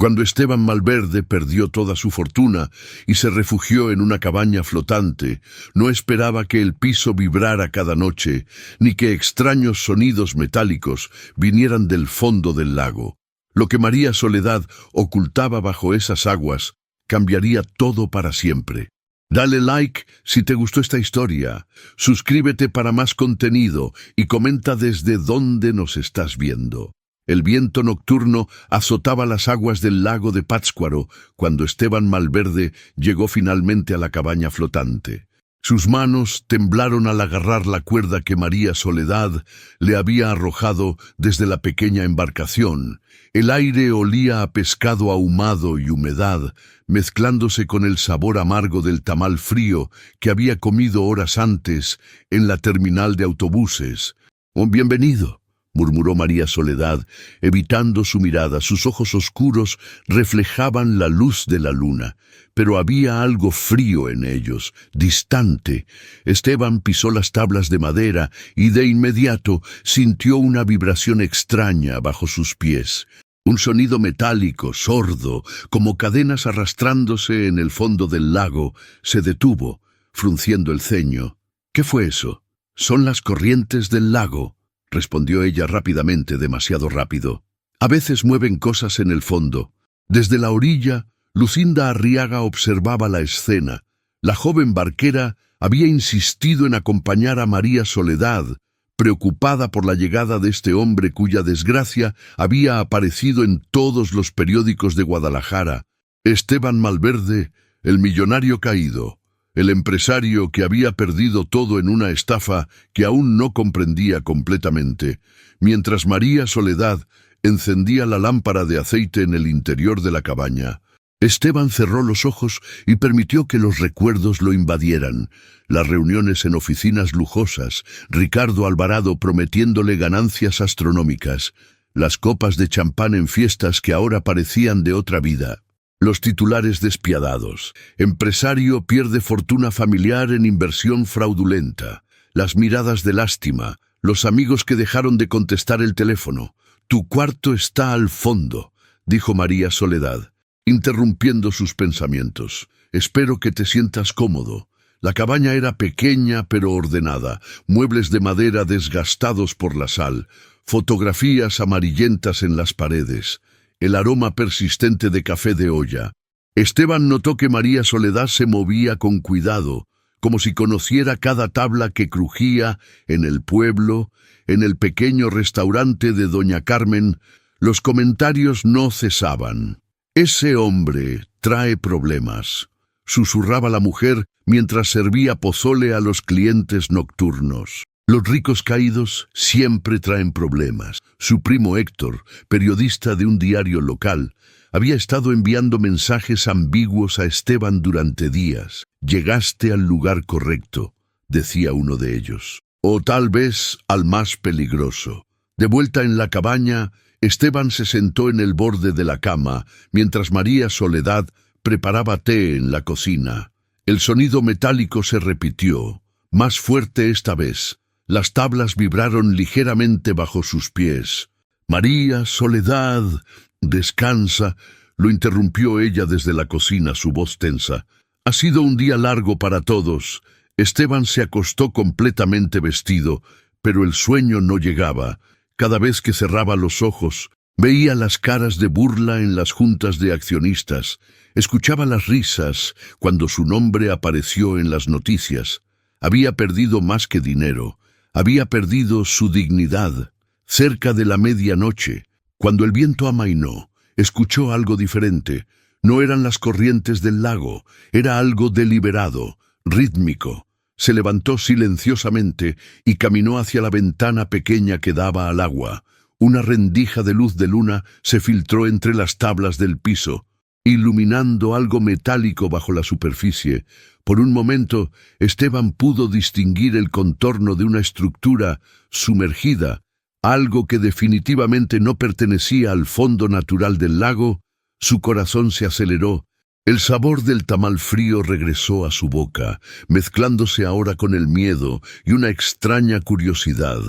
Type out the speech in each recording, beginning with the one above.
Cuando Esteban Malverde perdió toda su fortuna y se refugió en una cabaña flotante, no esperaba que el piso vibrara cada noche, ni que extraños sonidos metálicos vinieran del fondo del lago. Lo que María Soledad ocultaba bajo esas aguas cambiaría todo para siempre. Dale like si te gustó esta historia, suscríbete para más contenido y comenta desde dónde nos estás viendo. El viento nocturno azotaba las aguas del lago de Pátzcuaro cuando Esteban Malverde llegó finalmente a la cabaña flotante. Sus manos temblaron al agarrar la cuerda que María Soledad le había arrojado desde la pequeña embarcación. El aire olía a pescado ahumado y humedad, mezclándose con el sabor amargo del tamal frío que había comido horas antes en la terminal de autobuses. «Bienvenido», murmuró María Soledad, evitando su mirada. Sus ojos oscuros reflejaban la luz de la luna, pero había algo frío en ellos, distante. Esteban pisó las tablas de madera y de inmediato sintió una vibración extraña bajo sus pies. Un sonido metálico, sordo, como cadenas arrastrándose en el fondo del lago, se detuvo, frunciendo el ceño. «¿Qué fue eso?» «Son las corrientes del lago», respondió ella rápidamente, demasiado rápido. «A veces mueven cosas en el fondo». Desde la orilla, Lucinda Arriaga observaba la escena. La joven barquera había insistido en acompañar a María Soledad, preocupada por la llegada de este hombre cuya desgracia había aparecido en todos los periódicos de Guadalajara. Esteban Malverde, el millonario caído, el empresario que había perdido todo en una estafa que aún no comprendía completamente, mientras María Soledad encendía la lámpara de aceite en el interior de la cabaña. Esteban cerró los ojos y permitió que los recuerdos lo invadieran. Las reuniones en oficinas lujosas, Ricardo Alvarado prometiéndole ganancias astronómicas, las copas de champán en fiestas que ahora parecían de otra vida. Los titulares despiadados. Empresario pierde fortuna familiar en inversión fraudulenta. Las miradas de lástima. Los amigos que dejaron de contestar el teléfono. «Tu cuarto está al fondo», dijo María Soledad, interrumpiendo sus pensamientos. «Espero que te sientas cómodo». La cabaña era pequeña pero ordenada, muebles de madera desgastados por la sal, fotografías amarillentas en las paredes, el aroma persistente de café de olla. Esteban notó que María Soledad se movía con cuidado, como si conociera cada tabla que crujía en el pueblo, en el pequeño restaurante de Doña Carmen. Los comentarios no cesaban. «Ese hombre trae problemas», susurraba la mujer mientras servía pozole a los clientes nocturnos. «Los ricos caídos siempre traen problemas». Su primo Héctor, periodista de un diario local, había estado enviando mensajes ambiguos a Esteban durante días. «Llegaste al lugar correcto», decía uno de ellos. «O tal vez al más peligroso». De vuelta en la cabaña, Esteban se sentó en el borde de la cama, mientras María Soledad preparaba té en la cocina. El sonido metálico se repitió, más fuerte esta vez. Las tablas vibraron ligeramente bajo sus pies. «María Soledad, descansa», lo interrumpió ella desde la cocina, su voz tensa. «Ha sido un día largo para todos». Esteban se acostó completamente vestido, pero el sueño no llegaba. Cada vez que cerraba los ojos, veía las caras de burla en las juntas de accionistas, escuchaba las risas cuando su nombre apareció en las noticias. Había perdido más que dinero, había perdido su dignidad. Cerca de la medianoche, cuando el viento amainó, escuchó algo diferente. No eran las corrientes del lago, era algo deliberado, rítmico. Se levantó silenciosamente y caminó hacia la ventana pequeña que daba al agua. Una rendija de luz de luna se filtró entre las tablas del piso, iluminando algo metálico bajo la superficie. Por un momento, Esteban pudo distinguir el contorno de una estructura sumergida, algo que definitivamente no pertenecía al fondo natural del lago. Su corazón se aceleró. El sabor del tamal frío regresó a su boca, mezclándose ahora con el miedo y una extraña curiosidad.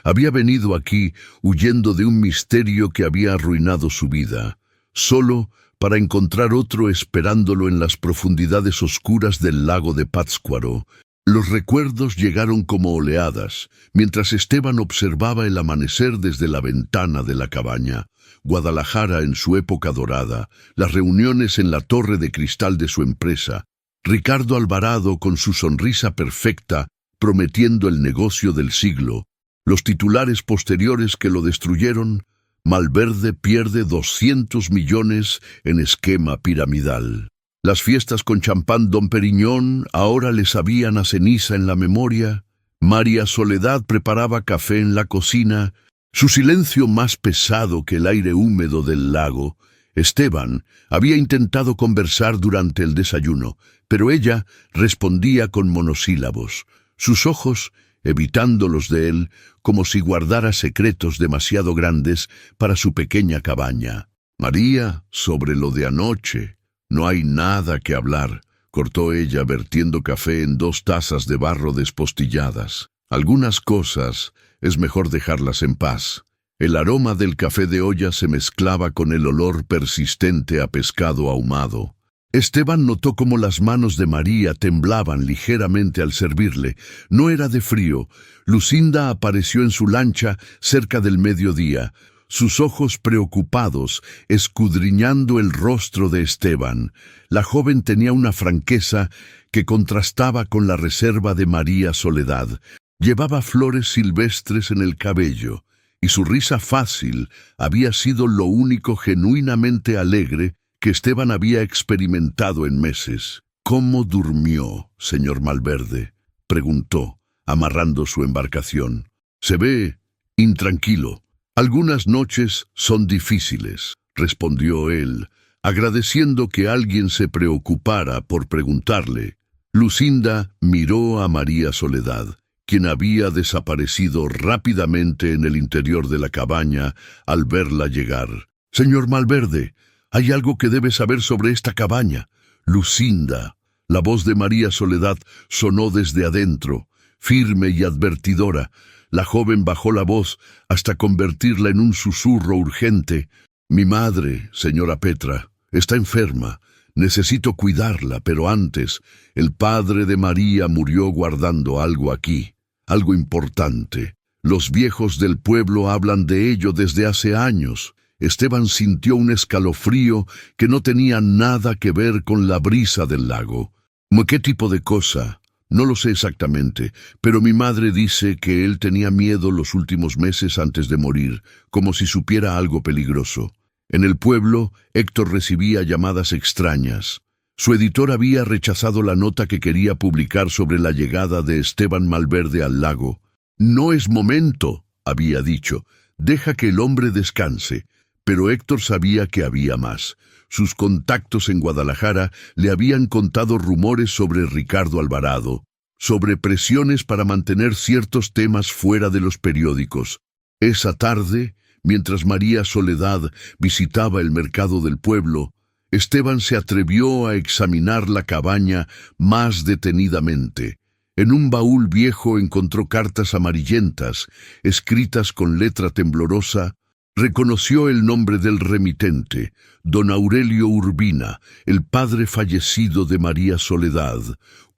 Había venido aquí huyendo de un misterio que había arruinado su vida. solo para encontrar otro esperándolo en las profundidades oscuras del lago de Pátzcuaro. Los recuerdos llegaron como oleadas, mientras Esteban observaba el amanecer desde la ventana de la cabaña. Guadalajara en su época dorada, las reuniones en la torre de cristal de su empresa, Ricardo Alvarado con su sonrisa perfecta, prometiendo el negocio del siglo, los titulares posteriores que lo destruyeron. Malverde pierde 200 millones en esquema piramidal. Las fiestas con champán Don Periñón ahora le sabían a ceniza en la memoria. María Soledad preparaba café en la cocina, su silencio más pesado que el aire húmedo del lago. Esteban había intentado conversar durante el desayuno, pero ella respondía con monosílabos, sus ojos evitando los de él, como si guardara secretos demasiado grandes para su pequeña cabaña. María, sobre lo de anoche. No hay nada que hablar, cortó ella vertiendo café en 2 tazas de barro despostilladas. Algunas cosas es mejor dejarlas en paz. El aroma del café de olla se mezclaba con el olor persistente a pescado ahumado. Esteban notó cómo las manos de María temblaban ligeramente al servirle. No era de frío. Lucinda apareció en su lancha cerca del mediodía, sus ojos preocupados, escudriñando el rostro de Esteban. La joven tenía una franqueza que contrastaba con la reserva de María Soledad. Llevaba flores silvestres en el cabello, y su risa fácil había sido lo único genuinamente alegre que Esteban había experimentado en meses. ¿Cómo durmió, señor Malverde?, preguntó, amarrando su embarcación. Se ve intranquilo. Algunas noches son difíciles, respondió él, agradeciendo que alguien se preocupara por preguntarle. Lucinda miró a María Soledad, quien había desaparecido rápidamente en el interior de la cabaña al verla llegar. Señor Malverde, hay algo que debe saber sobre esta cabaña. Lucinda. La voz de María Soledad sonó desde adentro, firme y advertidora. La joven bajó la voz hasta convertirla en un susurro urgente. Mi madre, señora Petra, está enferma. Necesito cuidarla, pero antes, el padre de María murió guardando algo aquí, algo importante. Los viejos del pueblo hablan de ello desde hace años. Esteban sintió un escalofrío que no tenía nada que ver con la brisa del lago. ¿Qué tipo de cosa? No lo sé exactamente, pero mi madre dice que él tenía miedo los últimos meses antes de morir, como si supiera algo peligroso. En el pueblo, Héctor recibía llamadas extrañas. Su editor había rechazado la nota que quería publicar sobre la llegada de Esteban Malverde al lago. No es momento, había dicho. Deja que el hombre descanse. Pero Héctor sabía que había más. Sus contactos en Guadalajara le habían contado rumores sobre Ricardo Alvarado, sobre presiones para mantener ciertos temas fuera de los periódicos. Esa tarde, mientras María Soledad visitaba el mercado del pueblo, Esteban se atrevió a examinar la cabaña más detenidamente. En un baúl viejo encontró cartas amarillentas, escritas con letra temblorosa. Reconoció el nombre del remitente, don Aurelio Urbina, el padre fallecido de María Soledad.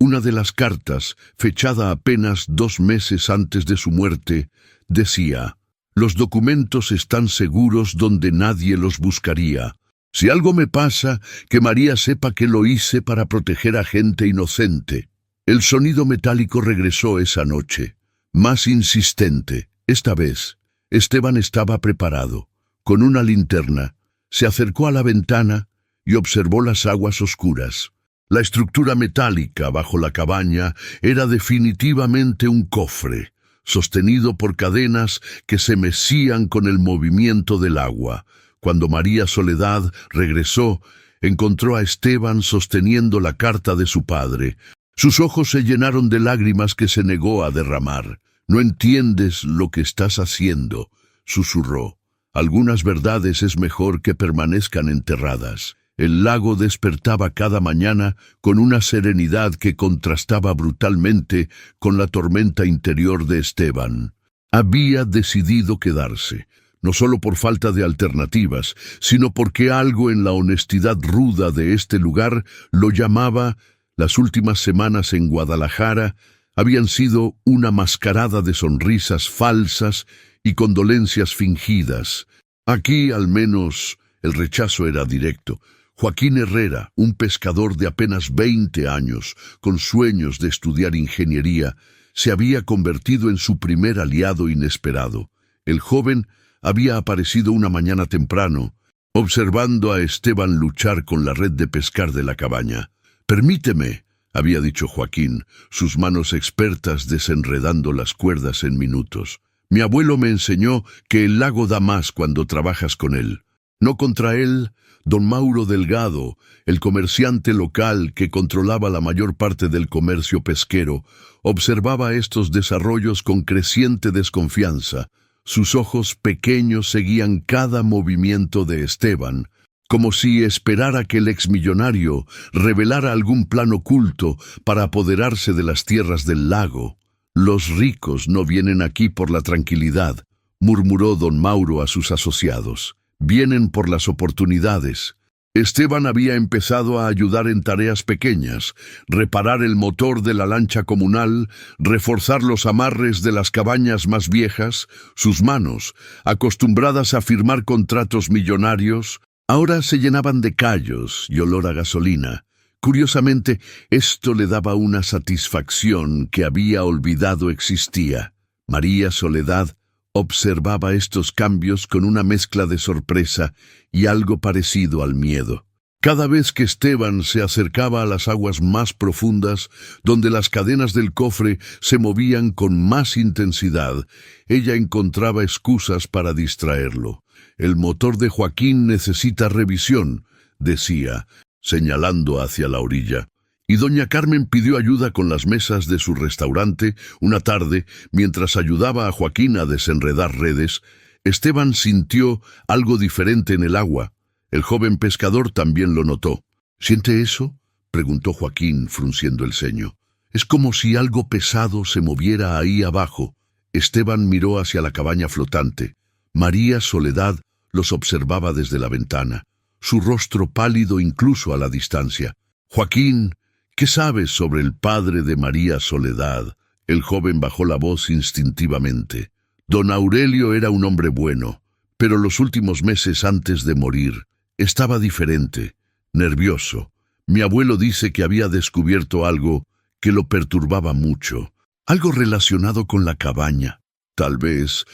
Una de las cartas, fechada apenas 2 meses antes de su muerte, decía: «Los documentos están seguros donde nadie los buscaría. Si algo me pasa, que María sepa que lo hice para proteger a gente inocente». El sonido metálico regresó esa noche, más insistente, esta vez. Esteban estaba preparado. Con una linterna, se acercó a la ventana y observó las aguas oscuras. La estructura metálica bajo la cabaña era definitivamente un cofre, sostenido por cadenas que se mecían con el movimiento del agua. Cuando María Soledad regresó, encontró a Esteban sosteniendo la carta de su padre. Sus ojos se llenaron de lágrimas que se negó a derramar. «No entiendes lo que estás haciendo», susurró. «Algunas verdades es mejor que permanezcan enterradas». El lago despertaba cada mañana con una serenidad que contrastaba brutalmente con la tormenta interior de Esteban. Había decidido quedarse. no solo por falta de alternativas, sino porque algo en la honestidad ruda de este lugar lo llamaba. Las últimas semanas en Guadalajara habían sido una mascarada de sonrisas falsas y condolencias fingidas. Aquí, al menos, el rechazo era directo. Joaquín Herrera, un pescador de apenas 20 años, con sueños de estudiar ingeniería, se había convertido en su primer aliado inesperado. El joven había aparecido una mañana temprano, observando a Esteban luchar con la red de pescar de la cabaña. «Permíteme», había dicho Joaquín, sus manos expertas desenredando las cuerdas en minutos. «Mi abuelo me enseñó que el lago da más cuando trabajas con él. No contra él». Don Mauro Delgado, el comerciante local que controlaba la mayor parte del comercio pesquero, observaba estos desarrollos con creciente desconfianza. Sus ojos pequeños seguían cada movimiento de Esteban, como si esperara que el exmillonario revelara algún plan oculto para apoderarse de las tierras del lago. «Los ricos no vienen aquí por la tranquilidad», murmuró don Mauro a sus asociados. «Vienen por las oportunidades». Esteban había empezado a ayudar en tareas pequeñas, reparar el motor de la lancha comunal, reforzar los amarres de las cabañas más viejas. Sus manos, acostumbradas a firmar contratos millonarios, ahora se llenaban de callos y olor a gasolina. Curiosamente, esto le daba una satisfacción que había olvidado existía. María Soledad observaba estos cambios con una mezcla de sorpresa y algo parecido al miedo. Cada vez que Esteban se acercaba a las aguas más profundas, donde las cadenas del cofre se movían con más intensidad, ella encontraba excusas para distraerlo. «El motor de Joaquín necesita revisión», decía, señalando hacia la orilla. Y doña Carmen pidió ayuda con las mesas de su restaurante. Una tarde, mientras ayudaba a Joaquín a desenredar redes, Esteban sintió algo diferente en el agua. El joven pescador también lo notó. «¿Siente eso?», preguntó Joaquín, frunciendo el ceño. «Es como si algo pesado se moviera ahí abajo». Esteban miró hacia la cabaña flotante. María Soledad los observaba desde la ventana, su rostro pálido incluso a la distancia. «Joaquín, ¿qué sabes sobre el padre de María Soledad?». El joven bajó la voz instintivamente. Don Aurelio era un hombre bueno, pero los últimos meses antes de morir estaba diferente, nervioso. Mi abuelo dice que había descubierto algo que lo perturbaba mucho, algo relacionado con la cabaña. Tal vez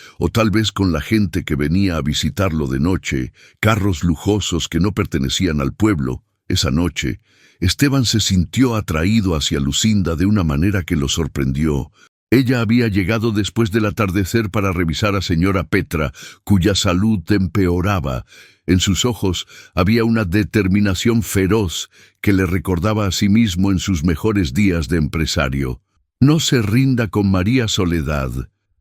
con la gente que venía a visitarlo de noche, carros lujosos que no pertenecían al pueblo. Esa noche, Esteban se sintió atraído hacia Lucinda de una manera que lo sorprendió. Ella había llegado después del atardecer para revisar a señora Petra, cuya salud empeoraba. En sus ojos había una determinación feroz que le recordaba a sí mismo en sus mejores días de empresario. «No se rinda con María Soledad»,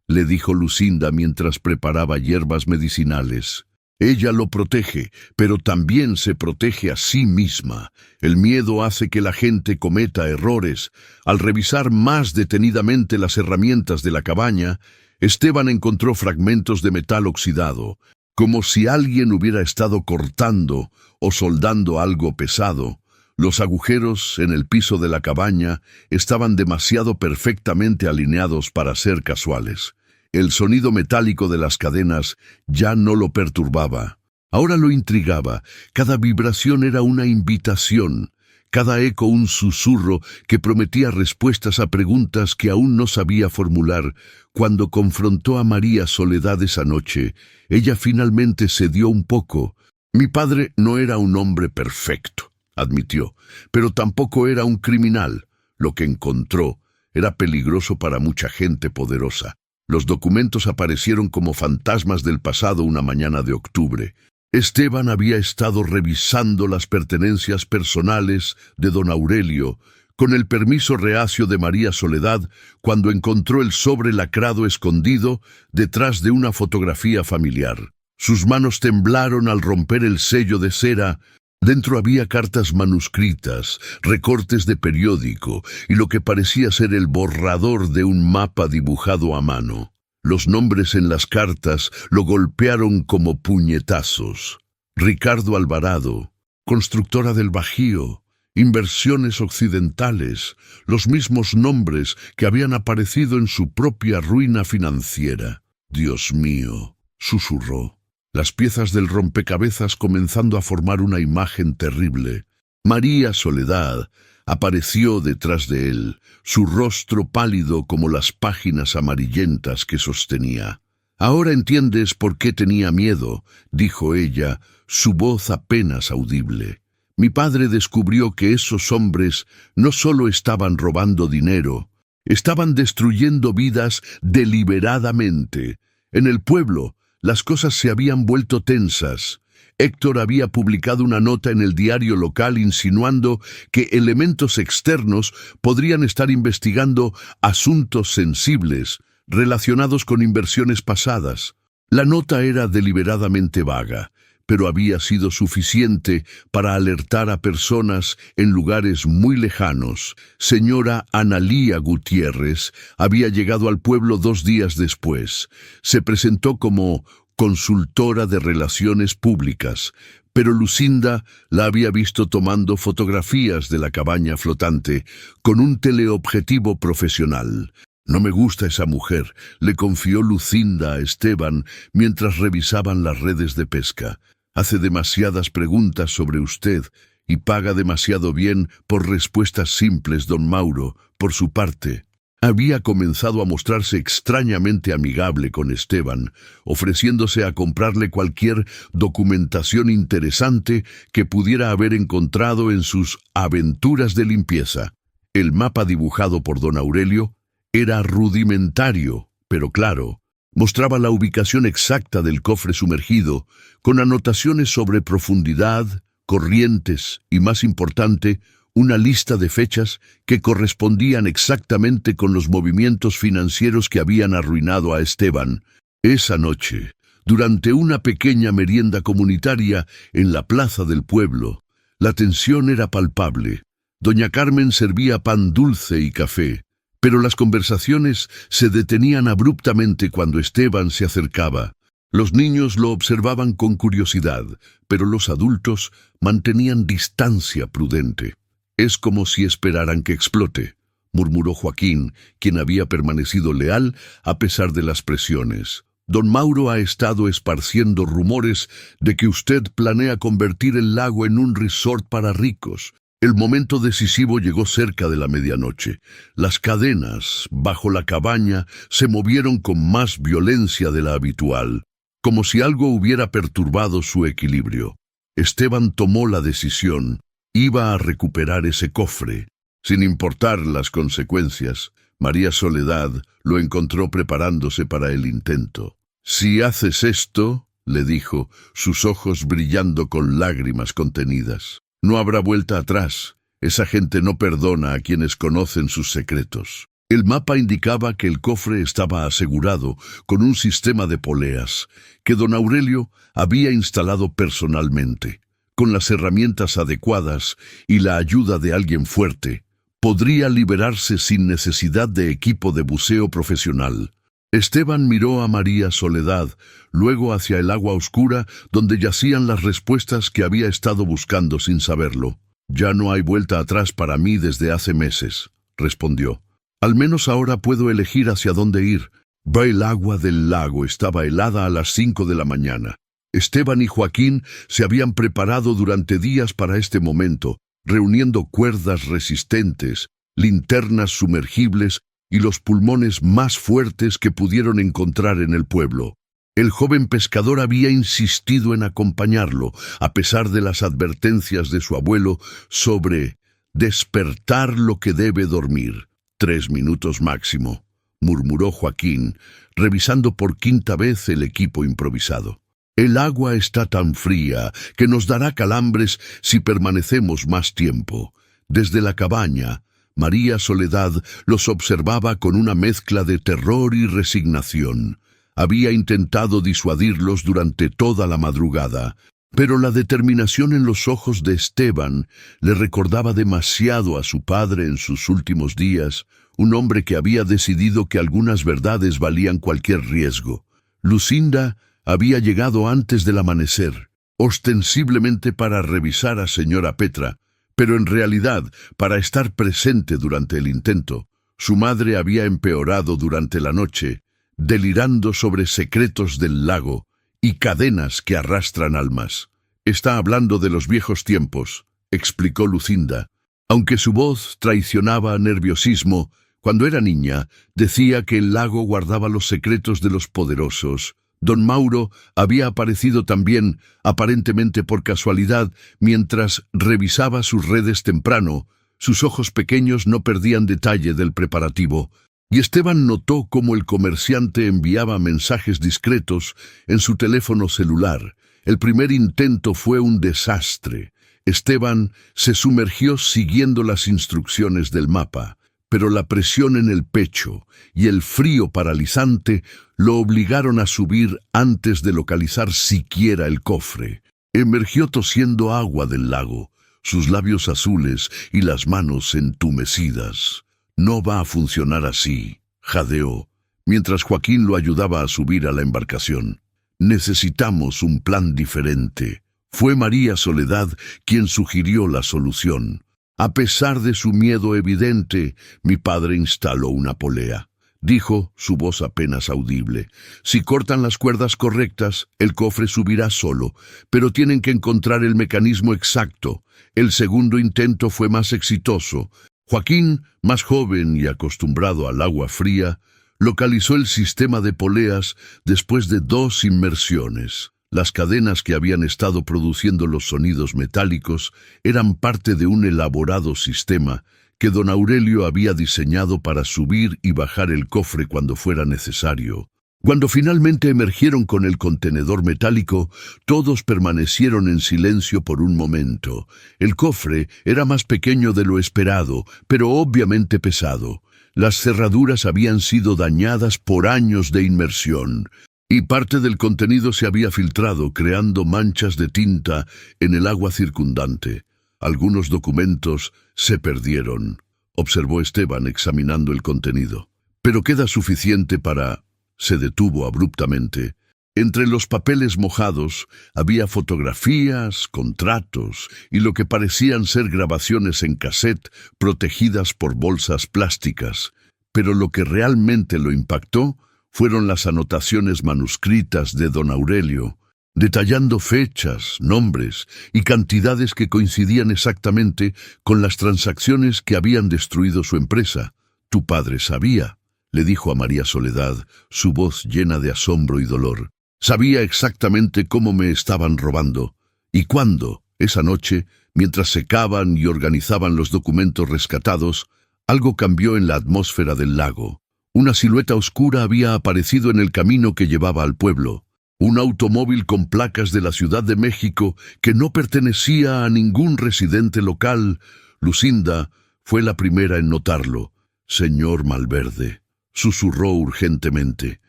le dijo Lucinda mientras preparaba hierbas medicinales. «Ella lo protege, pero también se protege a sí misma. El miedo hace que la gente cometa errores». Al revisar más detenidamente las herramientas de la cabaña, Esteban encontró fragmentos de metal oxidado, como si alguien hubiera estado cortando o soldando algo pesado. Los agujeros en el piso de la cabaña estaban demasiado perfectamente alineados para ser casuales. El sonido metálico de las cadenas ya no lo perturbaba. Ahora lo intrigaba. Cada vibración era una invitación, cada eco un susurro que prometía respuestas a preguntas que aún no sabía formular. Cuando confrontó a María Soledad esa noche, ella finalmente cedió un poco. «Mi padre no era un hombre perfecto», admitió, «pero tampoco era un criminal. Lo que encontró era peligroso para mucha gente poderosa». Los documentos aparecieron como fantasmas del pasado una mañana de octubre. Esteban había estado revisando las pertenencias personales de don Aurelio, con el permiso reacio de María Soledad, cuando encontró el sobre lacrado escondido detrás de una fotografía familiar. Sus manos temblaron al romper el sello de cera. Dentro había cartas manuscritas, recortes de periódico y lo que parecía ser el borrador de un mapa dibujado a mano. Los nombres en las cartas lo golpearon como puñetazos. Ricardo Alvarado, constructora del Bajío, Inversiones Occidentales, los mismos nombres que habían aparecido en su propia ruina financiera. Dios mío, susurró. Las piezas del rompecabezas comenzando a formar una imagen terrible. María Soledad apareció detrás de él, su rostro pálido como las páginas amarillentas que sostenía. «Ahora entiendes por qué tenía miedo», dijo ella, su voz apenas audible. «Mi padre descubrió que esos hombres no solo estaban robando dinero, estaban destruyendo vidas deliberadamente. En el pueblo, las cosas se habían vuelto tensas. Héctor había publicado una nota en el diario local insinuando que elementos externos podrían estar investigando asuntos sensibles relacionados con inversiones pasadas. La nota era deliberadamente vaga, pero había sido suficiente para alertar a personas en lugares muy lejanos. Señora Analía Gutiérrez había llegado al pueblo 2 días después. Se presentó como consultora de relaciones públicas, pero Lucinda la había visto tomando fotografías de la cabaña flotante con un teleobjetivo profesional. «No me gusta esa mujer», le confió Lucinda a Esteban mientras revisaban las redes de pesca. «Hace demasiadas preguntas sobre usted y paga demasiado bien por respuestas simples, don Mauro». Por su parte, había comenzado a mostrarse extrañamente amigable con Esteban, ofreciéndose a comprarle cualquier documentación interesante que pudiera haber encontrado en sus aventuras de limpieza. El mapa dibujado por don Aurelio era rudimentario, pero claro. Mostraba la ubicación exacta del cofre sumergido, con anotaciones sobre profundidad, corrientes y, más importante, una lista de fechas que correspondían exactamente con los movimientos financieros que habían arruinado a Esteban. Esa noche, durante una pequeña merienda comunitaria en la plaza del pueblo, la tensión era palpable. Doña Carmen servía pan dulce y café, pero las conversaciones se detenían abruptamente cuando Esteban se acercaba. Los niños lo observaban con curiosidad, pero los adultos mantenían distancia prudente. «Es como si esperaran que explote», murmuró Joaquín, quien había permanecido leal a pesar de las presiones. «Don Mauro ha estado esparciendo rumores de que usted planea convertir el lago en un resort para ricos». El momento decisivo llegó cerca de la medianoche. Las cadenas bajo la cabaña se movieron con más violencia de la habitual, como si algo hubiera perturbado su equilibrio. Esteban tomó la decisión. Iba a recuperar ese cofre, sin importar las consecuencias. María Soledad lo encontró preparándose para el intento. «Si haces esto», le dijo, sus ojos brillando con lágrimas contenidas, «no habrá vuelta atrás. Esa gente no perdona a quienes conocen sus secretos». El mapa indicaba que el cofre estaba asegurado con un sistema de poleas que don Aurelio había instalado personalmente. Con las herramientas adecuadas y la ayuda de alguien fuerte, podría liberarse sin necesidad de equipo de buceo profesional. Esteban miró a María Soledad, luego hacia el agua oscura donde yacían las respuestas que había estado buscando sin saberlo. «Ya no hay vuelta atrás para mí desde hace meses», respondió. «Al menos ahora puedo elegir hacia dónde ir». El agua del lago estaba helada a las 5 de la mañana. Esteban y Joaquín se habían preparado durante días para este momento, reuniendo cuerdas resistentes, linternas sumergibles y los pulmones más fuertes que pudieron encontrar en el pueblo. El joven pescador había insistido en acompañarlo, a pesar de las advertencias de su abuelo sobre despertar lo que debe dormir. 3 minutos máximo, murmuró Joaquín, revisando por 5ª vez el equipo improvisado. «El agua está tan fría que nos dará calambres si permanecemos más tiempo». Desde la cabaña, María Soledad los observaba con una mezcla de terror y resignación. Había intentado disuadirlos durante toda la madrugada, pero la determinación en los ojos de Esteban le recordaba demasiado a su padre en sus últimos días, un hombre que había decidido que algunas verdades valían cualquier riesgo. Lucinda había llegado antes del amanecer, ostensiblemente para revisar a señora Petra, pero en realidad para estar presente durante el intento. Su madre había empeorado durante la noche, delirando sobre secretos del lago y cadenas que arrastran almas. «Está hablando de los viejos tiempos», explicó Lucinda. Aunque su voz traicionaba nerviosismo, cuando era niña, decía que el lago guardaba los secretos de los poderosos. Don Mauro había aparecido también, aparentemente por casualidad, mientras revisaba sus redes temprano. Sus ojos pequeños no perdían detalle del preparativo, y Esteban notó cómo el comerciante enviaba mensajes discretos en su teléfono celular. El primer intento fue un desastre. Esteban se sumergió siguiendo las instrucciones del mapa, pero la presión en el pecho y el frío paralizante lo obligaron a subir antes de localizar siquiera el cofre. Emergió tosiendo agua del lago, sus labios azules y las manos entumecidas. «No va a funcionar así», jadeó, mientras Joaquín lo ayudaba a subir a la embarcación. «Necesitamos un plan diferente». Fue María Soledad quien sugirió la solución. «A pesar de su miedo evidente, mi padre instaló una polea», dijo, su voz apenas audible. «Si cortan las cuerdas correctas, el cofre subirá solo, pero tienen que encontrar el mecanismo exacto. El segundo intento fue más exitoso. Joaquín, más joven y acostumbrado al agua fría, localizó el sistema de poleas después de 2 inmersiones. Las cadenas que habían estado produciendo los sonidos metálicos eran parte de un elaborado sistema que don Aurelio había diseñado para subir y bajar el cofre cuando fuera necesario. Cuando finalmente emergieron con el contenedor metálico, todos permanecieron en silencio por un momento. El cofre era más pequeño de lo esperado, pero obviamente pesado. Las cerraduras habían sido dañadas por años de inmersión, y parte del contenido se había filtrado, creando manchas de tinta en el agua circundante. Algunos documentos se perdieron, observó Esteban examinando el contenido. «Pero queda suficiente para...» Se detuvo abruptamente. Entre los papeles mojados había fotografías, contratos y lo que parecían ser grabaciones en cassette protegidas por bolsas plásticas. Pero lo que realmente lo impactó fueron las anotaciones manuscritas de don Aurelio, detallando fechas, nombres y cantidades que coincidían exactamente con las transacciones que habían destruido su empresa. «Tu padre sabía», le dijo a María Soledad, su voz llena de asombro y dolor. «Sabía exactamente cómo me estaban robando. Y cuándo, esa noche, mientras secaban y organizaban los documentos rescatados, algo cambió en la atmósfera del lago. Una silueta oscura había aparecido en el camino que llevaba al pueblo. Un automóvil con placas de la Ciudad de México que no pertenecía a ningún residente local. Lucinda fue la primera en notarlo. «Señor Malverde», susurró urgentemente,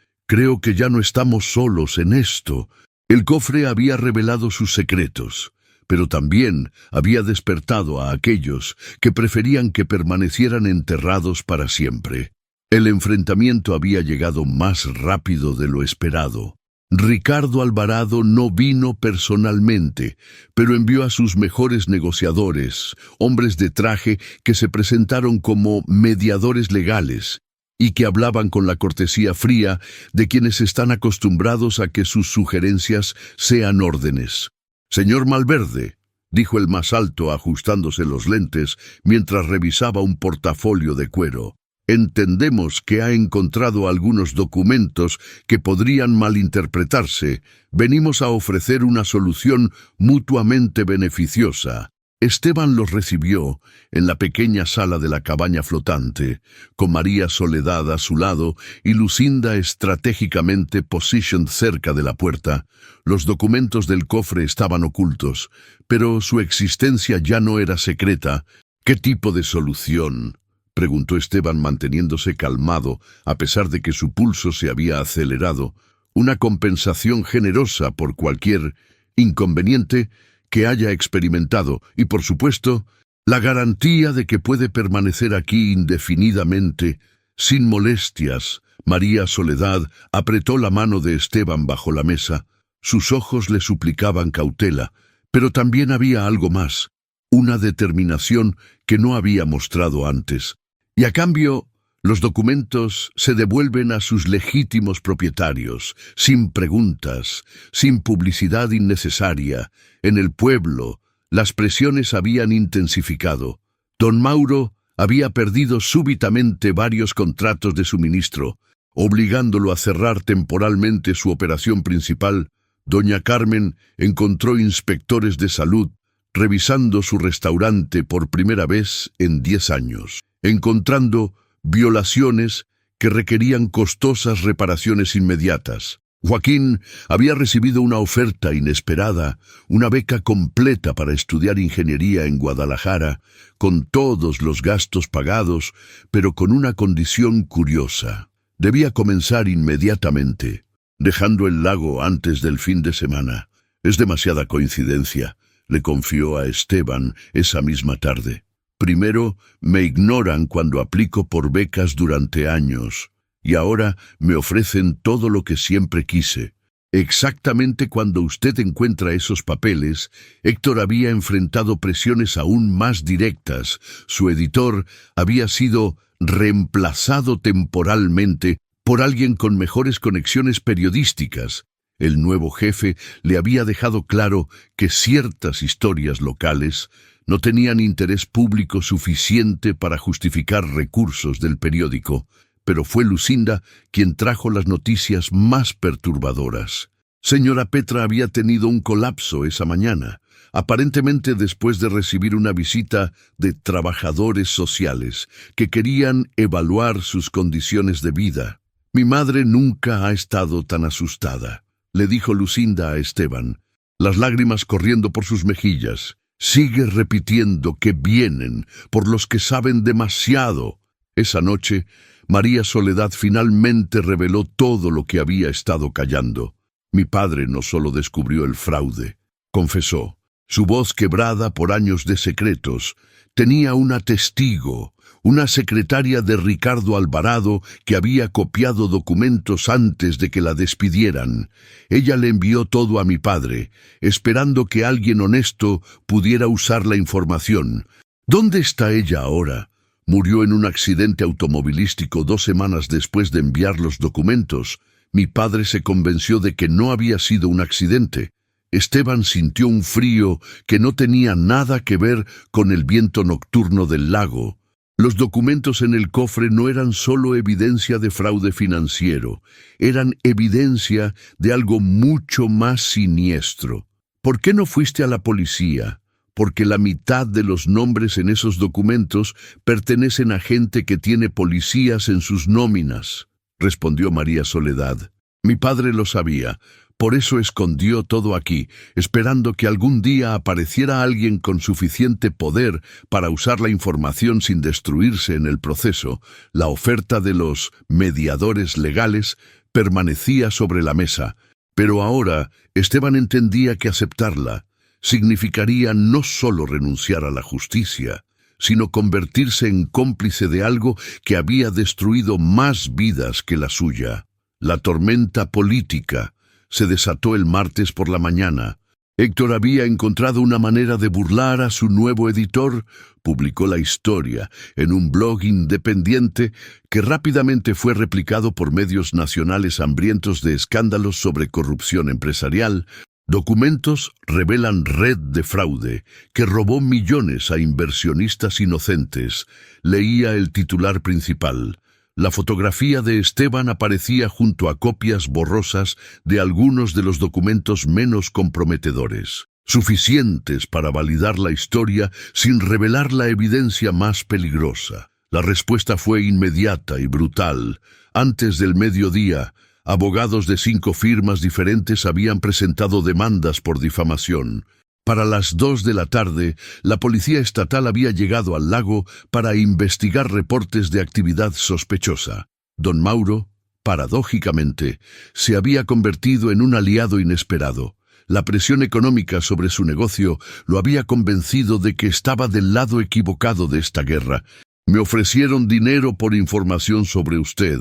«creo que ya no estamos solos en esto». El cofre había revelado sus secretos, pero también había despertado a aquellos que preferían que permanecieran enterrados para siempre. El enfrentamiento había llegado más rápido de lo esperado. Ricardo Alvarado no vino personalmente, pero envió a sus mejores negociadores, hombres de traje que se presentaron como mediadores legales y que hablaban con la cortesía fría de quienes están acostumbrados a que sus sugerencias sean órdenes. «Señor Malverde», dijo el más alto ajustándose los lentes mientras revisaba un portafolio de cuero, «entendemos que ha encontrado algunos documentos que podrían malinterpretarse. Venimos a ofrecer una solución mutuamente beneficiosa». Esteban los recibió en la pequeña sala de la cabaña flotante, con María Soledad a su lado y Lucinda estratégicamente positioned cerca de la puerta. Los documentos del cofre estaban ocultos, pero su existencia ya no era secreta. «¿Qué tipo de solución?», preguntó Esteban manteniéndose calmado, a pesar de que su pulso se había acelerado. «Una compensación generosa por cualquier inconveniente que haya experimentado y, por supuesto, La garantía de que puede permanecer aquí indefinidamente, sin molestias. María Soledad apretó la mano de Esteban bajo la mesa. Sus ojos le suplicaban cautela, pero también había algo más, una determinación que no había mostrado antes. Y a cambio, los documentos se devuelven a sus legítimos propietarios, sin preguntas, sin publicidad innecesaria. En el pueblo, las presiones habían intensificado. Don Mauro había perdido súbitamente varios contratos de suministro, obligándolo a cerrar temporalmente su operación principal. Doña Carmen encontró inspectores de salud revisando su restaurante por primera vez en 10 años, encontrando violaciones que requerían costosas reparaciones inmediatas. Joaquín había recibido una oferta inesperada, una beca completa para estudiar ingeniería en Guadalajara, con todos los gastos pagados, pero con una condición curiosa. Debía comenzar inmediatamente, dejando el lago antes del fin de semana. Es demasiada coincidencia, le confió a Esteban esa misma tarde. Primero, me ignoran cuando aplico por becas durante años, y ahora me ofrecen todo lo que siempre quise. Exactamente cuando usted encuentra esos papeles, Héctor había enfrentado presiones aún más directas. Su editor había sido reemplazado temporalmente por alguien con mejores conexiones periodísticas. El nuevo jefe le había dejado claro que ciertas historias locales no tenían interés público suficiente para justificar recursos del periódico, pero fue Lucinda quien trajo las noticias más perturbadoras. Señora Petra había tenido un colapso esa mañana, aparentemente después de recibir una visita de trabajadores sociales que querían evaluar sus condiciones de vida. Mi madre nunca ha estado tan asustada, le dijo Lucinda a Esteban, las lágrimas corriendo por sus mejillas. Sigue repitiendo que vienen por los que saben demasiado. Esa noche, María Soledad finalmente reveló todo lo que había estado callando. Mi padre no solo descubrió el fraude, confesó. Su voz quebrada por años de secretos tenía una testigo, una secretaria de Ricardo Alvarado que había copiado documentos antes de que la despidieran. Ella le envió todo a mi padre, esperando que alguien honesto pudiera usar la información. ¿Dónde está ella ahora? Murió en un accidente automovilístico 2 semanas después de enviar los documentos. Mi padre se convenció de que no había sido un accidente. Esteban sintió un frío que no tenía nada que ver con el viento nocturno del lago. Los documentos en el cofre no eran solo evidencia de fraude financiero, eran evidencia de algo mucho más siniestro. ¿Por qué no fuiste a la policía? Porque la mitad de los nombres en esos documentos pertenecen a gente que tiene policías en sus nóminas, respondió María Soledad. Mi padre lo sabía. Por eso escondió todo aquí, esperando que algún día apareciera alguien con suficiente poder para usar la información sin destruirse en el proceso. La oferta de los mediadores legales permanecía sobre la mesa, pero ahora Esteban entendía que aceptarla significaría no solo renunciar a la justicia, sino convertirse en cómplice de algo que había destruido más vidas que la suya. La tormenta política se desató el martes por la mañana. Héctor había encontrado una manera de burlar a su nuevo editor. Publicó la historia en un blog independiente que rápidamente fue replicado por medios nacionales hambrientos de escándalos sobre corrupción empresarial. Documentos revelan red de fraude que robó millones a inversionistas inocentes. Leía el titular principal. La fotografía de Esteban aparecía junto a copias borrosas de algunos de los documentos menos comprometedores, suficientes para validar la historia sin revelar la evidencia más peligrosa. La respuesta fue inmediata y brutal. Antes del mediodía, abogados de 5 firmas diferentes habían presentado demandas por difamación. Para las 2 de la tarde, la policía estatal había llegado al lago para investigar reportes de actividad sospechosa. Don Mauro, paradójicamente, se había convertido en un aliado inesperado. La presión económica sobre su negocio lo había convencido de que estaba del lado equivocado de esta guerra. «Me ofrecieron dinero por información sobre usted»,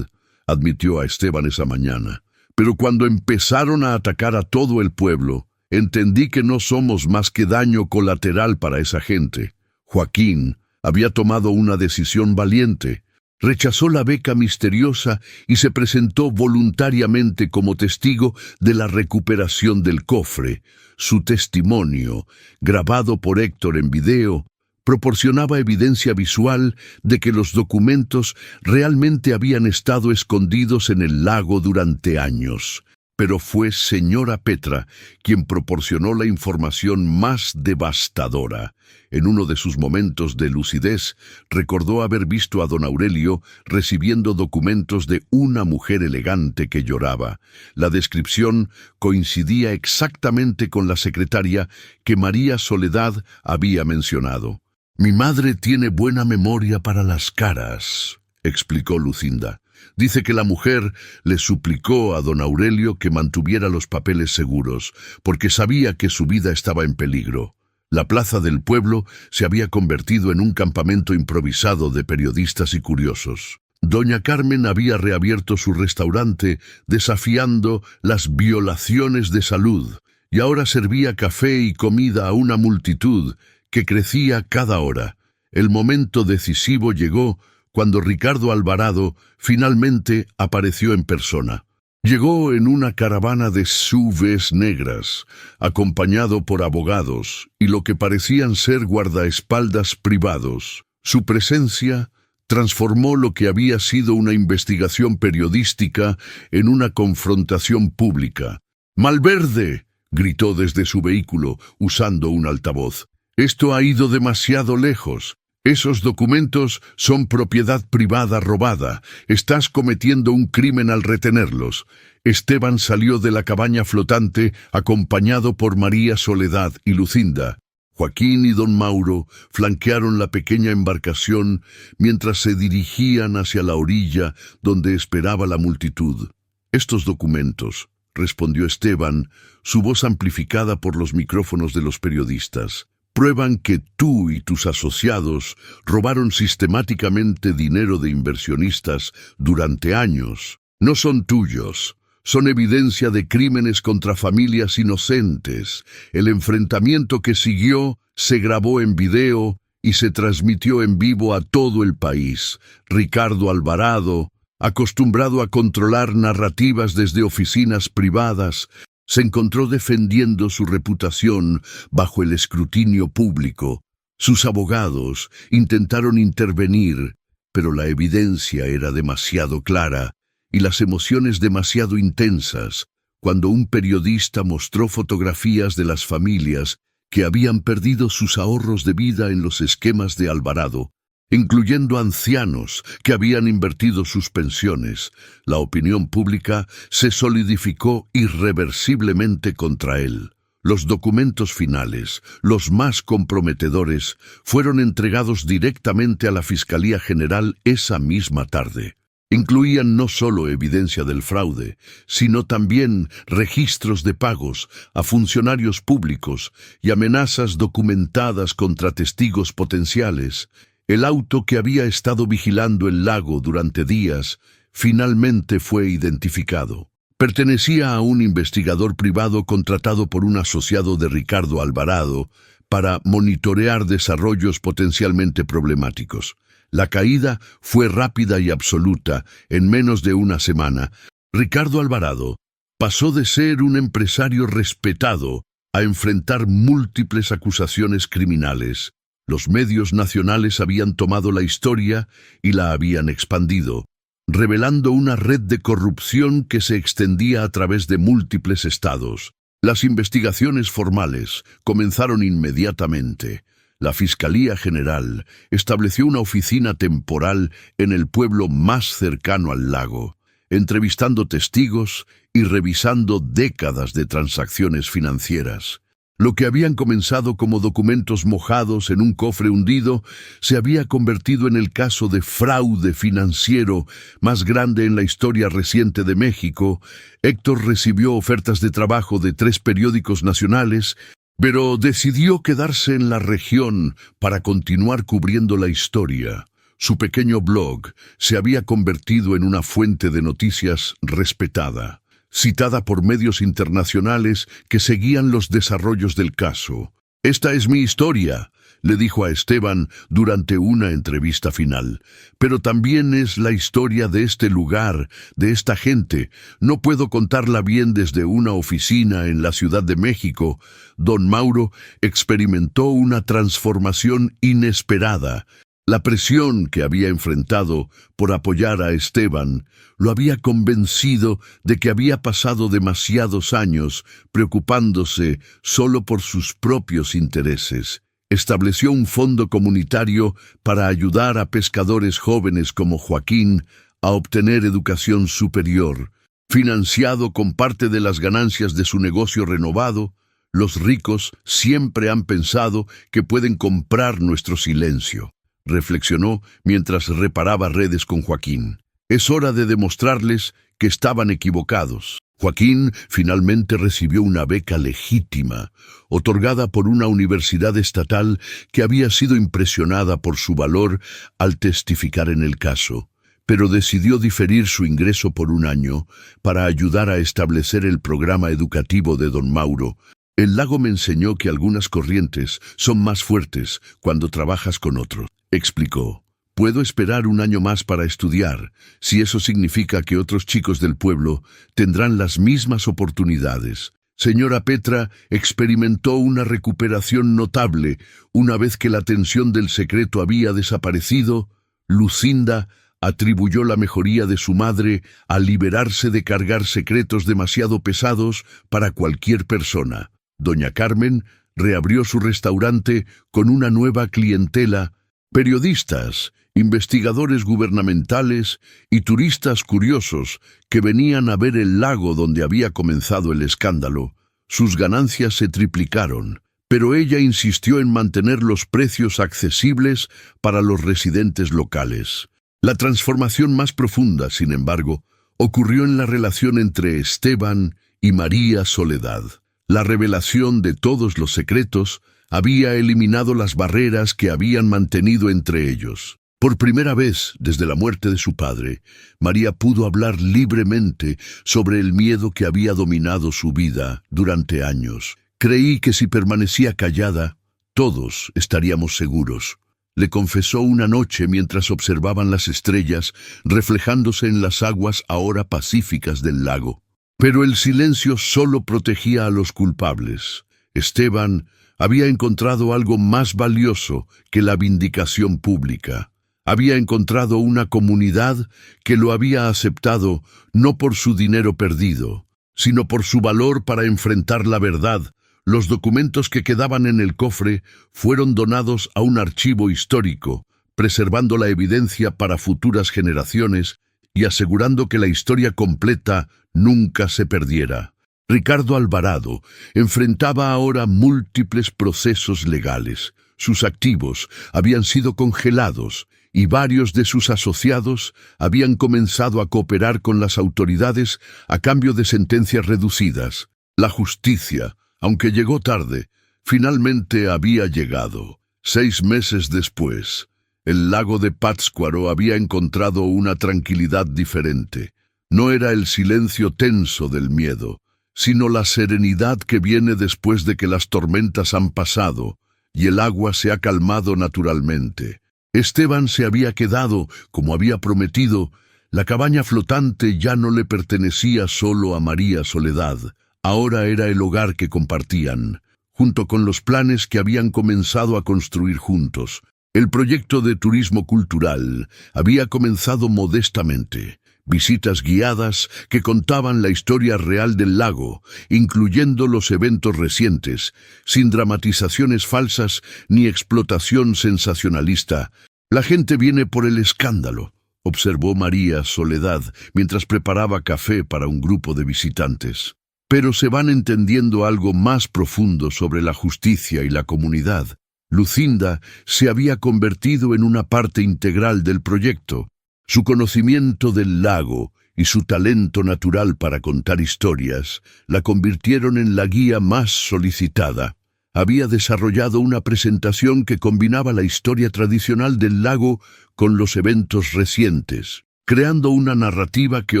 admitió a Esteban esa mañana. «Pero cuando empezaron a atacar a todo el pueblo, entendí que no somos más que daño colateral para esa gente». Joaquín había tomado una decisión valiente. Rechazó la beca misteriosa y se presentó voluntariamente como testigo de la recuperación del cofre. Su testimonio, grabado por Héctor en video, proporcionaba evidencia visual de que los documentos realmente habían estado escondidos en el lago durante años. Pero fue señora Petra quien proporcionó la información más devastadora. En uno de sus momentos de lucidez, recordó haber visto a don Aurelio recibiendo documentos de una mujer elegante que lloraba. La descripción coincidía exactamente con la secretaria que María Soledad había mencionado. «Mi madre tiene buena memoria para las caras», explicó Lucinda. «Dice que la mujer le suplicó a don Aurelio que mantuviera los papeles seguros, porque sabía que su vida estaba en peligro. La plaza del pueblo se había convertido en un campamento improvisado de periodistas y curiosos. Doña Carmen había reabierto su restaurante desafiando las violaciones de salud, y ahora servía café y comida a una multitud que crecía cada hora. El momento decisivo llegó cuando Ricardo Alvarado finalmente apareció en persona. Llegó en una caravana de SUVs negras, acompañado por abogados y lo que parecían ser guardaespaldas privados. Su presencia transformó lo que había sido una investigación periodística en una confrontación pública. «¡Malverde!», gritó desde su vehículo, usando un altavoz. «Esto ha ido demasiado lejos. Esos documentos son propiedad privada robada. Estás cometiendo un crimen al retenerlos». Esteban salió de la cabaña flotante acompañado por María Soledad y Lucinda. Joaquín y don Mauro flanquearon la pequeña embarcación mientras se dirigían hacia la orilla donde esperaba la multitud. «Estos documentos», respondió Esteban, su voz amplificada por los micrófonos de los periodistas, «prueban que tú y tus asociados robaron sistemáticamente dinero de inversionistas durante años. No son tuyos, son evidencia de crímenes contra familias inocentes. El enfrentamiento que siguió se grabó en video y se transmitió en vivo a todo el país. Ricardo Alvarado, acostumbrado a controlar narrativas desde oficinas privadas, se encontró defendiendo su reputación bajo el escrutinio público. Sus abogados intentaron intervenir, pero la evidencia era demasiado clara y las emociones demasiado intensas cuando un periodista mostró fotografías de las familias que habían perdido sus ahorros de vida en los esquemas de Alvarado, incluyendo ancianos que habían invertido sus pensiones. La opinión pública se solidificó irreversiblemente contra él. Los documentos finales, los más comprometedores, fueron entregados directamente a la Fiscalía General esa misma tarde. Incluían no solo evidencia del fraude, sino también registros de pagos a funcionarios públicos y amenazas documentadas contra testigos potenciales. El auto que había estado vigilando el lago durante días finalmente fue identificado. Pertenecía a un investigador privado contratado por un asociado de Ricardo Alvarado para monitorear desarrollos potencialmente problemáticos. La caída fue rápida y absoluta. En menos de una semana, Ricardo Alvarado pasó de ser un empresario respetado a enfrentar múltiples acusaciones criminales. Los medios nacionales habían tomado la historia y la habían expandido, revelando una red de corrupción que se extendía a través de múltiples estados. Las investigaciones formales comenzaron inmediatamente. La Fiscalía General estableció una oficina temporal en el pueblo más cercano al lago, entrevistando testigos y revisando décadas de transacciones financieras. Lo que habían comenzado como documentos mojados en un cofre hundido se había convertido en el caso de fraude financiero más grande en la historia reciente de México. Héctor recibió ofertas de trabajo de 3 periódicos nacionales, pero decidió quedarse en la región para continuar cubriendo la historia. Su pequeño blog se había convertido en una fuente de noticias respetada, citada por medios internacionales que seguían los desarrollos del caso. «Esta es mi historia», le dijo a Esteban durante una entrevista final. «Pero también es la historia de este lugar, de esta gente. No puedo contarla bien desde una oficina en la Ciudad de México». Don Mauro experimentó una transformación inesperada. La presión que había enfrentado por apoyar a Esteban lo había convencido de que había pasado demasiados años preocupándose solo por sus propios intereses. Estableció un fondo comunitario para ayudar a pescadores jóvenes como Joaquín a obtener educación superior. Financiado con parte de las ganancias de su negocio renovado, los ricos siempre han pensado que pueden comprar nuestro silencio, reflexionó mientras reparaba redes con Joaquín. Es hora de demostrarles que estaban equivocados. Joaquín finalmente recibió una beca legítima, otorgada por una universidad estatal que había sido impresionada por su valor al testificar en el caso, pero decidió diferir su ingreso por un año para ayudar a establecer el programa educativo de Don Mauro. «El lago me enseñó que algunas corrientes son más fuertes cuando trabajas con otros», explicó. «Puedo esperar un año más para estudiar, si eso significa que otros chicos del pueblo tendrán las mismas oportunidades». Señora Petra experimentó una recuperación notable una vez que la tensión del secreto había desaparecido. Lucinda atribuyó la mejoría de su madre a liberarse de cargar secretos demasiado pesados para cualquier persona. Doña Carmen reabrió su restaurante con una nueva clientela: periodistas, investigadores gubernamentales y turistas curiosos que venían a ver el lago donde había comenzado el escándalo. Sus ganancias se triplicaron, pero ella insistió en mantener los precios accesibles para los residentes locales. La transformación más profunda, sin embargo, ocurrió en la relación entre Esteban y María Soledad. La revelación de todos los secretos había eliminado las barreras que habían mantenido entre ellos. Por primera vez desde la muerte de su padre, María pudo hablar libremente sobre el miedo que había dominado su vida durante años. «Creí que si permanecía callada, todos estaríamos seguros», le confesó una noche mientras observaban las estrellas reflejándose en las aguas ahora pacíficas del lago. Pero el silencio solo protegía a los culpables. Esteban había encontrado algo más valioso que la vindicación pública. Había encontrado una comunidad que lo había aceptado no por su dinero perdido, sino por su valor para enfrentar la verdad. Los documentos que quedaban en el cofre fueron donados a un archivo histórico, preservando la evidencia para futuras generaciones y asegurando que la historia completa nunca se perdiera. Ricardo Alvarado enfrentaba ahora múltiples procesos legales. Sus activos habían sido congelados y varios de sus asociados habían comenzado a cooperar con las autoridades a cambio de sentencias reducidas. La justicia, aunque llegó tarde, finalmente había llegado. 6 meses después, el lago de Pátzcuaro había encontrado una tranquilidad diferente. No era el silencio tenso del miedo, sino la serenidad que viene después de que las tormentas han pasado y el agua se ha calmado naturalmente. Esteban se había quedado, como había prometido. La cabaña flotante ya no le pertenecía solo a María Soledad. Ahora era el hogar que compartían, junto con los planes que habían comenzado a construir juntos. El proyecto de turismo cultural había comenzado modestamente. Visitas guiadas que contaban la historia real del lago, incluyendo los eventos recientes, sin dramatizaciones falsas ni explotación sensacionalista. «La gente viene por el escándalo», observó María Soledad mientras preparaba café para un grupo de visitantes. pero se van entendiendo algo más profundo sobre la justicia y la comunidad. Lucinda se había convertido en una parte integral del proyecto. Su conocimiento del lago y su talento natural para contar historias la convirtieron en la guía más solicitada. Había desarrollado una presentación que combinaba la historia tradicional del lago con los eventos recientes, creando una narrativa que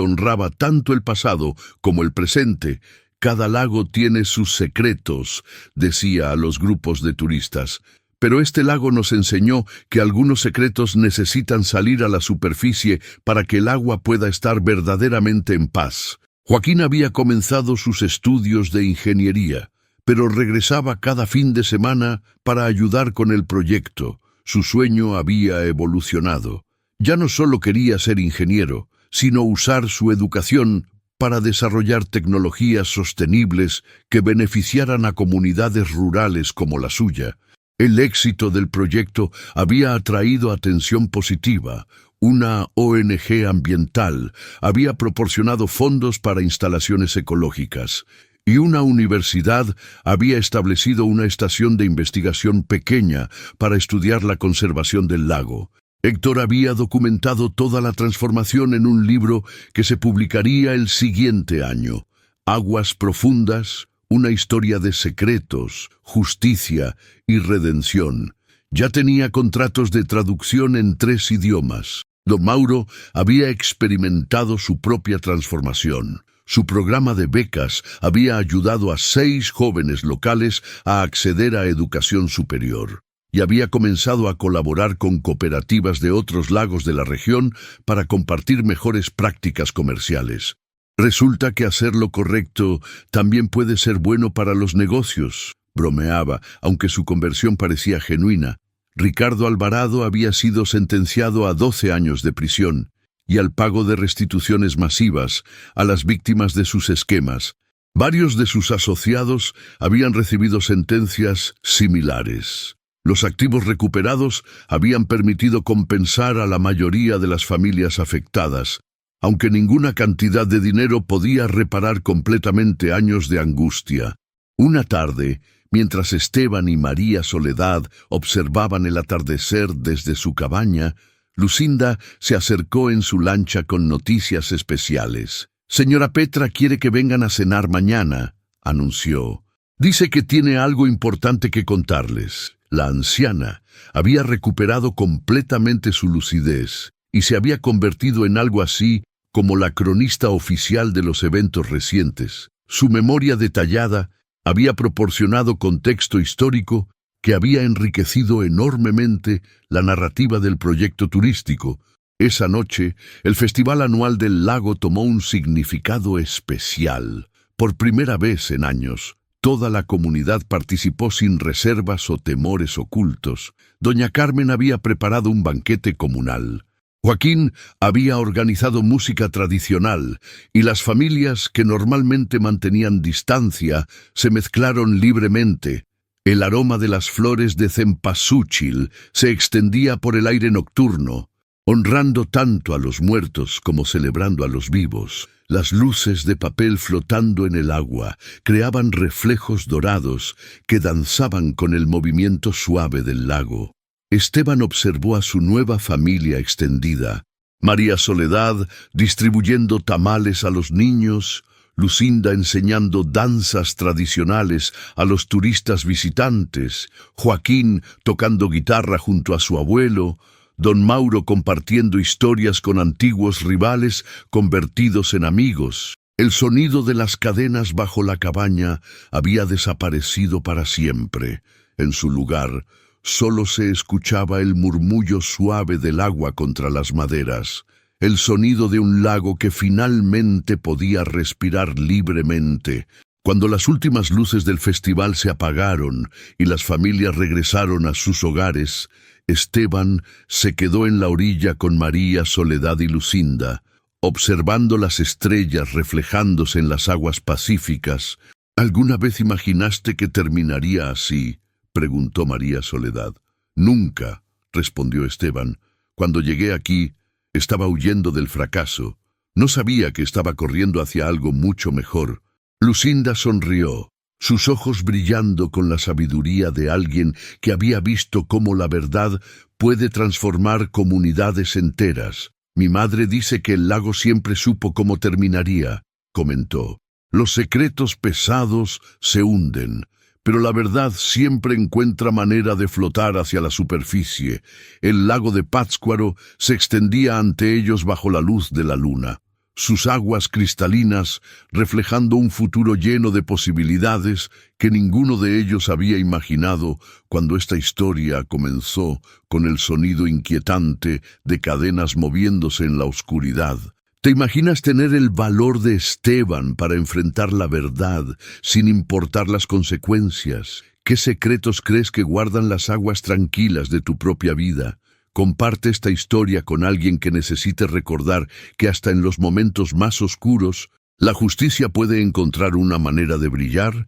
honraba tanto el pasado como el presente. Cada lago tiene sus secretos, decía a los grupos de turistas. Pero este lago nos enseñó que algunos secretos necesitan salir a la superficie para que el agua pueda estar verdaderamente en paz. Joaquín había comenzado sus estudios de ingeniería, pero regresaba cada fin de semana para ayudar con el proyecto. Su sueño había evolucionado. Ya no solo quería ser ingeniero, sino usar su educación para desarrollar tecnologías sostenibles que beneficiaran a comunidades rurales como la suya. El éxito del proyecto había atraído atención positiva. Una ONG ambiental había proporcionado fondos para instalaciones ecológicas, y una universidad había establecido una estación de investigación pequeña para estudiar la conservación del lago. Héctor había documentado toda la transformación en un libro que se publicaría el siguiente año. Aguas profundas, una historia de secretos, justicia y redención. Ya tenía contratos de traducción en 3 idiomas. Don Mauro había experimentado su propia transformación. Su programa de becas había ayudado a 6 jóvenes locales a acceder a educación superior, y había comenzado a colaborar con cooperativas de otros lagos de la región para compartir mejores prácticas comerciales. Resulta que hacer lo correcto también puede ser bueno para los negocios, bromeaba, aunque su conversión parecía genuina. Ricardo Alvarado había sido sentenciado a 12 años de prisión y al pago de restituciones masivas a las víctimas de sus esquemas. Varios de sus asociados habían recibido sentencias similares. Los activos recuperados habían permitido compensar a la mayoría de las familias afectadas, aunque ninguna cantidad de dinero podía reparar completamente años de angustia. Una tarde, mientras Esteban y María Soledad observaban el atardecer desde su cabaña, Lucinda se acercó en su lancha con noticias especiales. «Señora Petra quiere que vengan a cenar mañana», anunció. «Dice que tiene algo importante que contarles». La anciana había recuperado completamente su lucidez y se había convertido en algo así como la cronista oficial de los eventos recientes. Su memoria detallada había proporcionado contexto histórico que había enriquecido enormemente la narrativa del proyecto turístico. Esa noche, el Festival Anual del Lago tomó un significado especial. Por primera vez en años, toda la comunidad participó sin reservas o temores ocultos. Doña Carmen había preparado un banquete comunal. Joaquín había organizado música tradicional y las familias que normalmente mantenían distancia se mezclaron libremente. El aroma de las flores de cempasúchil se extendía por el aire nocturno, honrando tanto a los muertos como celebrando a los vivos. Las luces de papel flotando en el agua creaban reflejos dorados que danzaban con el movimiento suave del lago. Esteban observó a su nueva familia extendida. María Soledad distribuyendo tamales a los niños, Lucinda enseñando danzas tradicionales a los turistas visitantes, Joaquín tocando guitarra junto a su abuelo, Don Mauro compartiendo historias con antiguos rivales convertidos en amigos. El sonido de las cadenas bajo la cabaña había desaparecido para siempre. En su lugar, solo se escuchaba el murmullo suave del agua contra las maderas, el sonido de un lago que finalmente podía respirar libremente. Cuando las últimas luces del festival se apagaron y las familias regresaron a sus hogares, Esteban se quedó en la orilla con María, Soledad y Lucinda, observando las estrellas reflejándose en las aguas pacíficas. ¿Alguna vez imaginaste que terminaría así?, preguntó María Soledad. «Nunca», respondió Esteban. «Cuando llegué aquí, estaba huyendo del fracaso. No sabía que estaba corriendo hacia algo mucho mejor. Lucinda sonrió, sus ojos brillando con la sabiduría de alguien que había visto cómo la verdad puede transformar comunidades enteras. Mi madre dice que el lago siempre supo cómo terminaría, comentó. Los secretos pesados se hunden, pero la verdad siempre encuentra manera de flotar hacia la superficie. El lago de Pátzcuaro se extendía ante ellos bajo la luz de la luna, sus aguas cristalinas reflejando un futuro lleno de posibilidades que ninguno de ellos había imaginado cuando esta historia comenzó con el sonido inquietante de cadenas moviéndose en la oscuridad. ¿Te imaginas tener el valor de Esteban para enfrentar la verdad sin importar las consecuencias? ¿Qué secretos crees que guardan las aguas tranquilas de tu propia vida? Comparte esta historia con alguien que necesite recordar que hasta en los momentos más oscuros, la justicia puede encontrar una manera de brillar